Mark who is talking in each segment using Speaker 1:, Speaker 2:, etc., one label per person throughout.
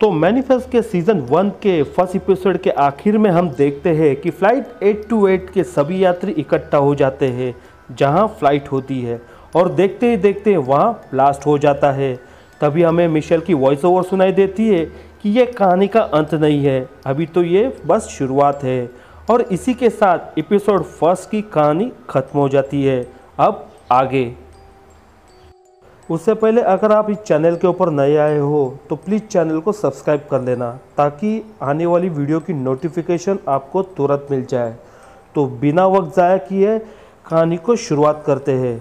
Speaker 1: तो मैनिफेस्ट के सीज़न 1 के फर्स्ट एपिसोड के आखिर में हम देखते हैं कि फ़्लाइट 828 के सभी यात्री इकट्ठा हो जाते हैं जहां फ़्लाइट होती है, और देखते ही देखते वहां ब्लास्ट हो जाता है। तभी हमें मिशेल की वॉइस ओवर सुनाई देती है कि ये कहानी का अंत नहीं है, अभी तो ये बस शुरुआत है। और इसी के साथ एपिसोड फर्स्ट की कहानी ख़त्म हो जाती है। अब आगे। उससे पहले अगर आप इस चैनल के ऊपर नए आए हो तो प्लीज़ चैनल को सब्सक्राइब कर लेना ताकि आने वाली वीडियो की नोटिफिकेशन आपको तुरंत मिल जाए। तो बिना वक्त ज़ाया किए कहानी को शुरुआत करते हैं।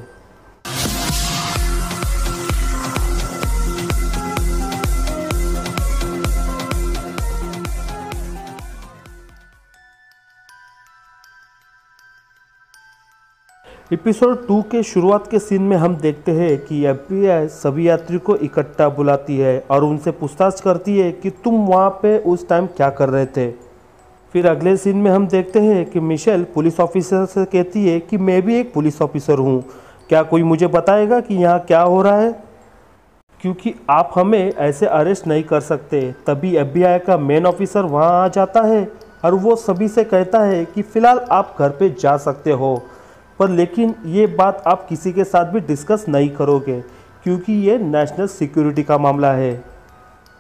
Speaker 1: एपिसोड 2 के शुरुआत के सीन में हम देखते हैं कि FBI सभी यात्रियों को इकट्ठा बुलाती है और उनसे पूछताछ करती है कि तुम वहाँ पे उस टाइम क्या कर रहे थे। फिर अगले सीन में हम देखते हैं कि मिशेल पुलिस ऑफिसर से कहती है कि मैं भी एक पुलिस ऑफिसर हूँ, क्या कोई मुझे बताएगा कि यहाँ क्या हो रहा है, क्योंकि आप हमें ऐसे अरेस्ट नहीं कर सकते। तभी FBI का मेन ऑफिसर वहाँ आ जाता है और वो सभी से कहता है कि फ़िलहाल आप घर पे जा सकते हो, पर लेकिन ये बात आप किसी के साथ भी डिस्कस नहीं करोगे क्योंकि ये नेशनल सिक्योरिटी का मामला है।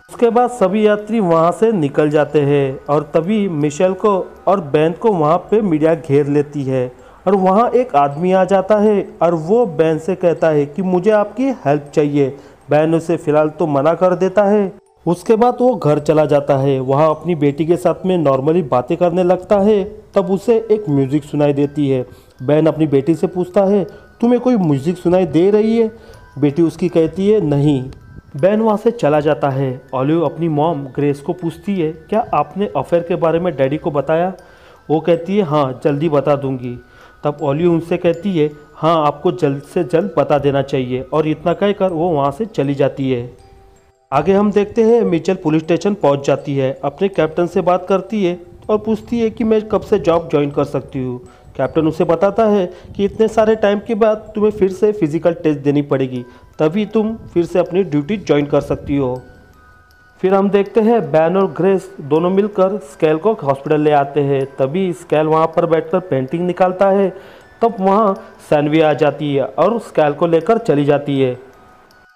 Speaker 1: उसके बाद सभी यात्री वहाँ से निकल जाते हैं और तभी मिशेल को और बैन को वहाँ पे मीडिया घेर लेती है और वहाँ एक आदमी आ जाता है और वो बैन से कहता है कि मुझे आपकी हेल्प चाहिए। बैन उसे फ़िलहाल तो मना कर देता है। उसके बाद वो घर चला जाता है, वहाँ अपनी बेटी के साथ में नॉर्मली बातें करने लगता है। तब उसे एक म्यूज़िक सुनाई देती है। बैन अपनी बेटी से पूछता है तुम्हें कोई म्यूज़िक सुनाई दे रही है? बेटी उसकी कहती है नहीं। बैन वहाँ से चला जाता है। ऑलिव अपनी मॉम ग्रेस को पूछती है क्या आपने अफेयर के बारे में डैडी को बताया? वो कहती है हाँ जल्दी बता दूंगी। तब ऑलिव उनसे कहती है हाँ आपको जल्द से जल्द बता देना चाहिए, और इतना कहकर वो वहाँ से चली जाती है। आगे हम देखते हैं मिचेल पुलिस स्टेशन पहुँच जाती है, अपने कैप्टन से बात करती है और पूछती है कि मैं कब से जॉब ज्वाइन कर सकती हूँ। कैप्टन उसे बताता है कि इतने सारे टाइम के बाद तुम्हें फिर से फिजिकल टेस्ट देनी पड़ेगी, तभी तुम फिर से अपनी ड्यूटी ज्वाइन कर सकती हो। फिर हम देखते हैं बैन और ग्रेस दोनों मिलकर स्केल को हॉस्पिटल ले आते हैं। तभी स्केल वहाँ पर बैठकर पेंटिंग निकालता है। तब वहाँ सैनवी आ जाती है और स्केल को लेकर चली जाती है।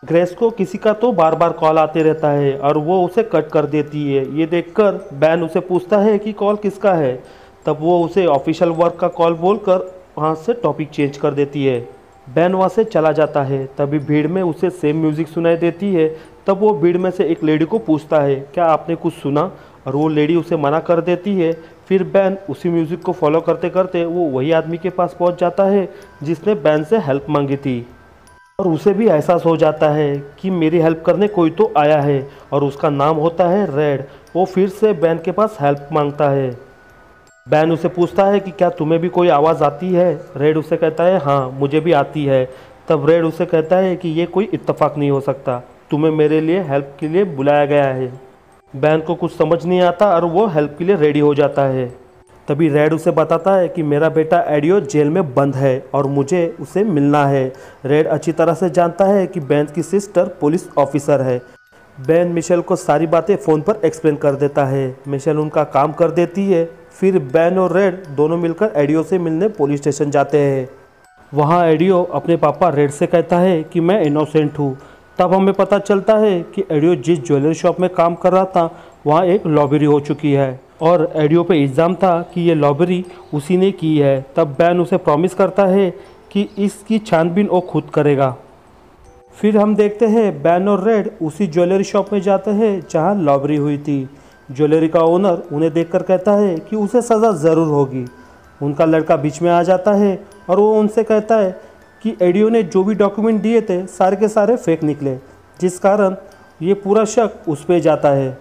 Speaker 1: ग्रेस को किसी का तो बार बार कॉल आते रहता है और वो उसे कट कर देती है। ये देखकर बैन उसे पूछता है कि कॉल किसका है। तब वो उसे ऑफिशियल वर्क का कॉल बोलकर वहाँ से टॉपिक चेंज कर देती है। बैन वहाँ से चला जाता है। तभी भीड़ में उसे सेम म्यूज़िक सुनाई देती है। तब वो भीड़ में से एक लेडी को पूछता है क्या आपने कुछ सुना, और वो लेडी उसे मना कर देती है। फिर बैन उसी म्यूज़िक को फॉलो करते करते वो वही आदमी के पास पहुँच जाता है जिसने बैन से हेल्प मांगी थी, और उसे भी एहसास हो जाता है कि मेरी हेल्प करने कोई तो आया है और उसका नाम होता है रेड। वो फिर से बैन के पास हेल्प मांगता है। बैन उसे पूछता है कि क्या तुम्हें भी कोई आवाज़ आती है? रेड उसे कहता है हाँ मुझे भी आती है। तब रेड उसे कहता है कि ये कोई इत्तेफाक नहीं हो सकता, तुम्हें मेरे लिए हेल्प के लिए बुलाया गया है। बैन को कुछ समझ नहीं आता और वो हेल्प के लिए रेडी हो जाता है। तभी रेड उसे बताता है कि मेरा बेटा एडियो जेल में बंद है और मुझे उसे मिलना है। रेड अच्छी तरह से जानता है कि बैन की सिस्टर पुलिस ऑफिसर है। बैन मिशेल को सारी बातें फ़ोन पर एक्सप्लेन कर देता है। मिशेल उनका काम कर देती है। फिर बैन और रेड दोनों मिलकर एडियो से मिलने पुलिस स्टेशन जाते हैं। वहाँ एडियो अपने पापा रेड से कहता है कि मैं इनोसेंट हूँ। तब हमें पता चलता है कि एडियो जिस ज्वेलरी शॉप में काम कर रहा था वहाँ एक लॉबरी हो चुकी है, और एडियो पे इल्ज़ाम था कि ये लॉबरी उसी ने की है। तब बैन उसे प्रॉमिस करता है कि इसकी छानबीन वो खुद करेगा। फिर हम देखते हैं बैन और रेड उसी ज्वेलरी शॉप में जाते हैं जहाँ लॉबरी हुई थी। ज्वेलरी का ओनर उन्हें देखकर कहता है कि उसे सज़ा ज़रूर होगी। उनका लड़का बीच में आ जाता है और वो उनसे कहता है कि एडियो ने जो भी डॉक्यूमेंट दिए थे सारे के सारे फेक निकले, जिस कारण ये पूरा शक उस पर जाता है।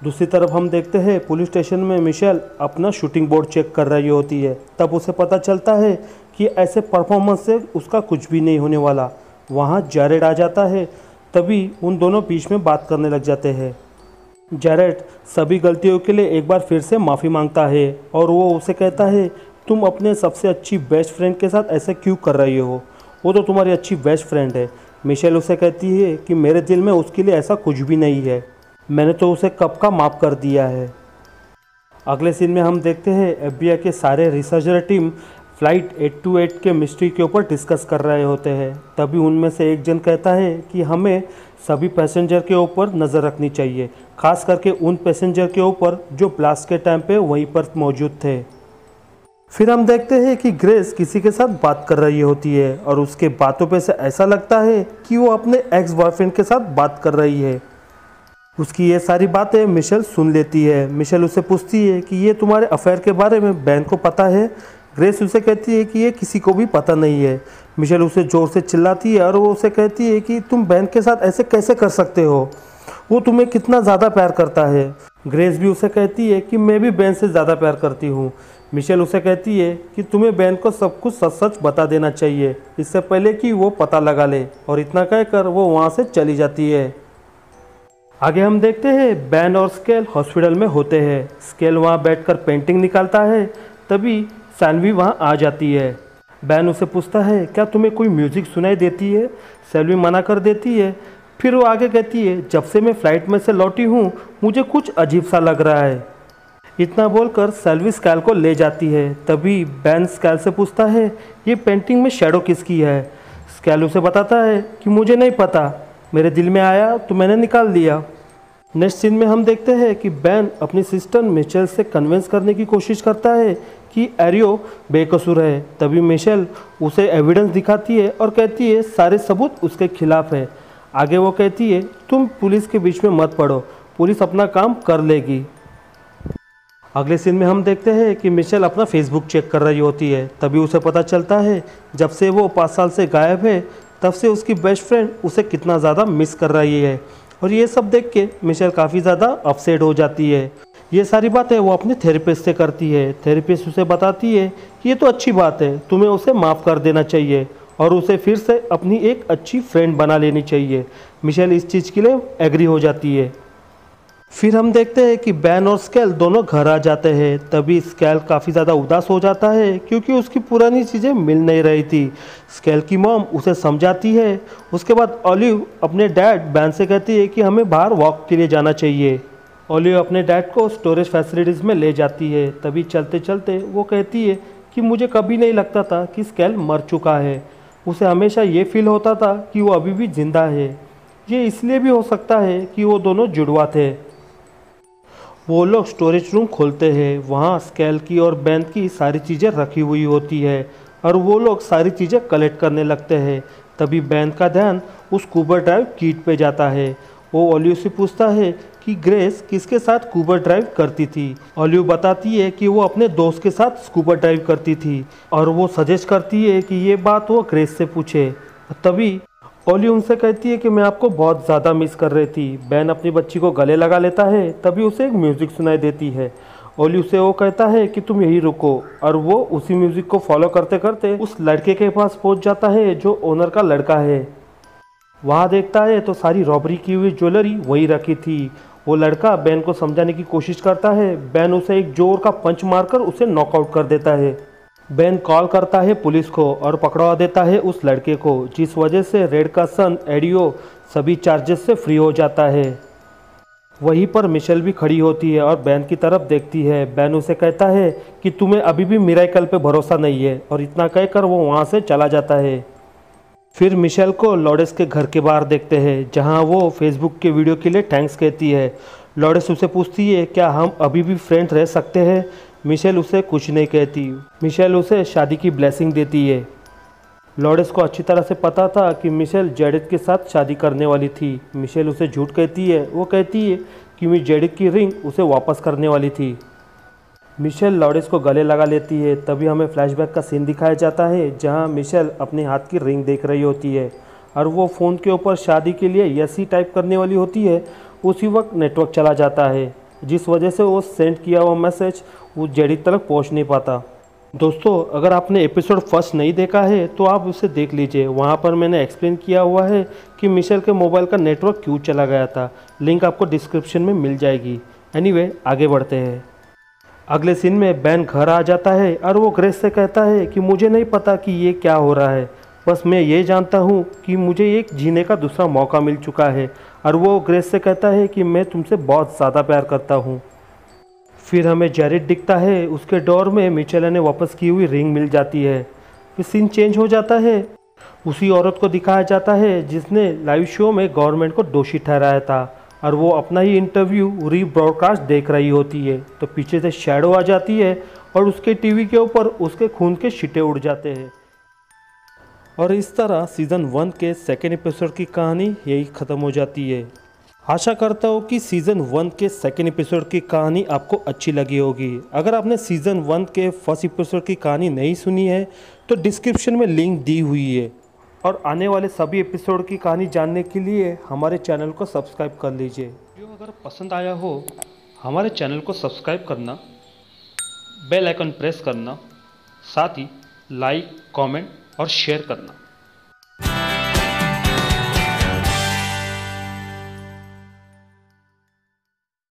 Speaker 1: दूसरी तरफ हम देखते हैं पुलिस स्टेशन में मिशेल अपना शूटिंग बोर्ड चेक कर रही होती है। तब उसे पता चलता है कि ऐसे परफॉर्मेंस से उसका कुछ भी नहीं होने वाला। वहाँ जैरेड आ जाता है। तभी उन दोनों बीच में बात करने लग जाते हैं। जैरेड सभी गलतियों के लिए एक बार फिर से माफ़ी मांगता है और वो उसे कहता है तुम अपने सबसे अच्छी बेस्ट फ्रेंड के साथ ऐसे क्यों कर रही हो, वो तो तुम्हारी अच्छी बेस्ट फ्रेंड है। मिशेल उसे कहती है कि मेरे दिल में उसके लिए ऐसा कुछ भी नहीं है। मैंने तो उसे कब का माफ़ कर दिया है। अगले सीन में हम देखते हैं एफबीआई के सारे रिसर्चर टीम फ्लाइट 828 के मिस्ट्री के ऊपर डिस्कस कर रहे होते हैं। तभी उनमें से एक जन कहता है कि हमें सभी पैसेंजर के ऊपर नज़र रखनी चाहिए, खास करके उन पैसेंजर के ऊपर जो ब्लास्ट के टाइम पे वहीं पर मौजूद थे। फिर हम देखते हैं कि ग्रेस किसी के साथ बात कर रही होती है और उसके बातों पे से ऐसा लगता है कि वो अपने एक्स बॉयफ्रेंड के साथ बात कर रही है। उसकी ये सारी बातें मिशेल सुन लेती है। मिशेल उससे पूछती है कि ये तुम्हारे अफेयर के बारे में बैन को पता है? ग्रेस उसे कहती है कि ये किसी को भी पता नहीं है। मिशेल उसे ज़ोर से चिल्लाती है और वो उसे कहती है कि तुम बैन के साथ ऐसे कैसे कर सकते हो, वो तुम्हें कितना ज़्यादा प्यार करता है। ग्रेस भी उसे कहती है कि मैं भी बैन से ज़्यादा प्यार करती हूँ। मिशेल उसे कहती है कि तुम्हें बैन को सब कुछ सच सच बता देना चाहिए इससे पहले कि वो पता लगा ले, और इतना कहकर वो वहाँ से चली जाती है। आगे हम देखते हैं बैन और स्केल हॉस्पिटल में होते हैं। स्केल वहाँ बैठकर पेंटिंग निकालता है, तभी सैल्वी वहाँ आ जाती है। बैन उसे पूछता है क्या तुम्हें कोई म्यूज़िक सुनाई देती है? सैल्वी मना कर देती है। फिर वो आगे कहती है जब से मैं फ़्लाइट में से लौटी हूँ मुझे कुछ अजीब सा लग रहा है। इतना बोलकर सैल्वी स्केल को ले जाती है। तभी बैन स्केल से पूछता है ये पेंटिंग में शैडो किसकी है? स्केल उसे बताता है कि मुझे नहीं पता, मेरे दिल में आया तो मैंने निकाल दिया। नेक्स्ट सीन में हम देखते हैं कि बैन अपनी सिस्टर मिशेल से कन्विंस करने की कोशिश करता है कि एरियो बेकसूर है। तभी मिशेल उसे एविडेंस दिखाती है और कहती है सारे सबूत उसके खिलाफ है। आगे वो कहती है तुम पुलिस के बीच में मत पड़ो, पुलिस अपना काम कर लेगी। अगले सीन में हम देखते हैं कि मिशेल अपना फेसबुक चेक कर रही होती है। तभी उसे पता चलता है जब से वो 5 साल से गायब है तब से उसकी बेस्ट फ्रेंड उसे कितना ज़्यादा मिस कर रही है, और ये सब देख के मिशेल काफ़ी ज़्यादा अपसेट हो जाती है। ये सारी बातें वो अपने थेरेपिस्ट से करती है। थेरेपिस्ट उसे बताती है कि ये तो अच्छी बात है, तुम्हें उसे माफ़ कर देना चाहिए और उसे फिर से अपनी एक अच्छी फ्रेंड बना लेनी चाहिए। मिशेल इस चीज़ के लिए एग्री हो जाती है। फिर हम देखते हैं कि बैन और स्केल दोनों घर आ जाते हैं। तभी स्केल काफ़ी ज़्यादा उदास हो जाता है क्योंकि उसकी पुरानी चीज़ें मिल नहीं रही थी। स्केल की मॉम उसे समझाती है। उसके बाद ऑलिव अपने डैड बैन से कहती है कि हमें बाहर वॉक के लिए जाना चाहिए। ऑलिव अपने डैड को स्टोरेज फैसिलिटीज़ में ले जाती है। तभी चलते चलते वो कहती है कि मुझे कभी नहीं लगता था कि स्केल मर चुका है, उसे हमेशा ये फील होता था कि वो अभी भी जिंदा है। ये इसलिए भी हो सकता है कि वो दोनों जुड़वा थे। वो लोग स्टोरेज रूम खोलते हैं। वहाँ स्केल की और बैन की सारी चीज़ें रखी हुई होती है और वो लोग सारी चीज़ें कलेक्ट करने लगते हैं। तभी बैन का ध्यान उस स्कूबा ड्राइव किट पे जाता है। वो ओलिव से पूछता है कि ग्रेस किसके साथ स्कूबा ड्राइव करती थी। ओलिव बताती है कि वो अपने दोस्त के साथ स्कूबा ड्राइव करती थी और वो सजेस्ट करती है कि ये बात वो ग्रेस से पूछे। तभी ओली उनसे कहती है कि मैं आपको बहुत ज़्यादा मिस कर रही थी। बैन अपनी बच्ची को गले लगा लेता है। तभी उसे एक म्यूज़िक सुनाई देती है। ओली उसे वो कहता है कि तुम यहीं रुको, और वो उसी म्यूज़िक को फॉलो करते करते उस लड़के के पास पहुंच जाता है जो ओनर का लड़का है। वहाँ देखता है तो सारी रॉबरी की हुई ज्वेलरी वहीं रखी थी। वो लड़का बैन को समझाने की कोशिश करता है। बैन उसे एक जोर का पंच मारकर उसे नॉकआउट कर देता है। बैन कॉल करता है पुलिस को और पकड़वा देता है उस लड़के को, जिस वजह से रेड का सन एडियो सभी चार्जेस से फ्री हो जाता है। वहीं पर मिशेल भी खड़ी होती है और बैन की तरफ देखती है। बैन उसे कहता है कि तुम्हें अभी भी मिरेकल पे भरोसा नहीं है, और इतना कहकर वो वहाँ से चला जाता है। फिर मिशेल को लॉरेंस के घर के बाहर देखते हैं, जहाँ वो फेसबुक के वीडियो के लिए थैंक्स कहती है। लॉरेंस उसे पूछती है क्या हम अभी भी फ्रेंड रह सकते हैं। मिशेल उसे कुछ नहीं कहती। मिशेल उसे शादी की ब्लेसिंग देती है। लॉरेंस को अच्छी तरह से पता था कि मिशेल जेडिथ के साथ शादी करने वाली थी। मिशेल उसे झूठ कहती है। वो कहती है कि मैं जेडिथ की रिंग उसे वापस करने वाली थी। मिशेल लॉरेंस को गले लगा लेती है। तभी हमें फ्लैशबैक का सीन दिखाया जाता है, जहां मिशेल अपने हाथ की रिंग देख रही होती है और वो फ़ोन के ऊपर शादी के लिए यस ही टाइप करने वाली होती है। उसी वक्त नेटवर्क चला जाता है, जिस वजह से वो सेंड किया हुआ मैसेज वो जेडिथ तक पहुंच नहीं पाता। दोस्तों, अगर आपने एपिसोड फर्स्ट नहीं देखा है तो आप उसे देख लीजिए। वहाँ पर मैंने एक्सप्लेन किया हुआ है कि मिशेल के मोबाइल का नेटवर्क क्यों चला गया था। लिंक आपको डिस्क्रिप्शन में मिल जाएगी। एनीवे, आगे बढ़ते हैं। अगले सीन में बैन घर आ जाता है और वो ग्रेस से कहता है कि मुझे नहीं पता कि ये क्या हो रहा है। बस मैं ये जानता हूँ कि मुझे एक जीने का दूसरा मौका मिल चुका है। और वो ग्रेस से कहता है कि मैं तुमसे बहुत ज़्यादा प्यार करता हूँ। फिर हमें जेरेड दिखता है, उसके डोर में मिचेला ने वापस की हुई रिंग मिल जाती है। फिर सीन चेंज हो जाता है, उसी औरत को दिखाया जाता है जिसने लाइव शो में गवर्नमेंट को दोषी ठहराया था और वो अपना ही इंटरव्यू रीब्रॉडकास्ट देख रही होती है। तो पीछे से शैडो आ जाती है और उसके टीवी के ऊपर उसके खून के छींटे उड़ जाते हैं। और इस तरह सीज़न 1 के सेकेंड एपिसोड की कहानी यही ख़त्म हो जाती है। आशा करता हूँ कि सीज़न 1 के सेकेंड एपिसोड की कहानी आपको अच्छी लगी होगी। अगर आपने सीज़न 1 के फर्स्ट एपिसोड की कहानी नहीं सुनी है तो डिस्क्रिप्शन में लिंक दी हुई है। और आने वाले सभी एपिसोड की कहानी जानने के लिए हमारे चैनल को सब्सक्राइब कर लीजिए। वीडियो अगर पसंद आया हो हमारे चैनल को सब्सक्राइब करना, बेल आइकन प्रेस करना, साथ ही लाइक, कमेंट और शेयर करना।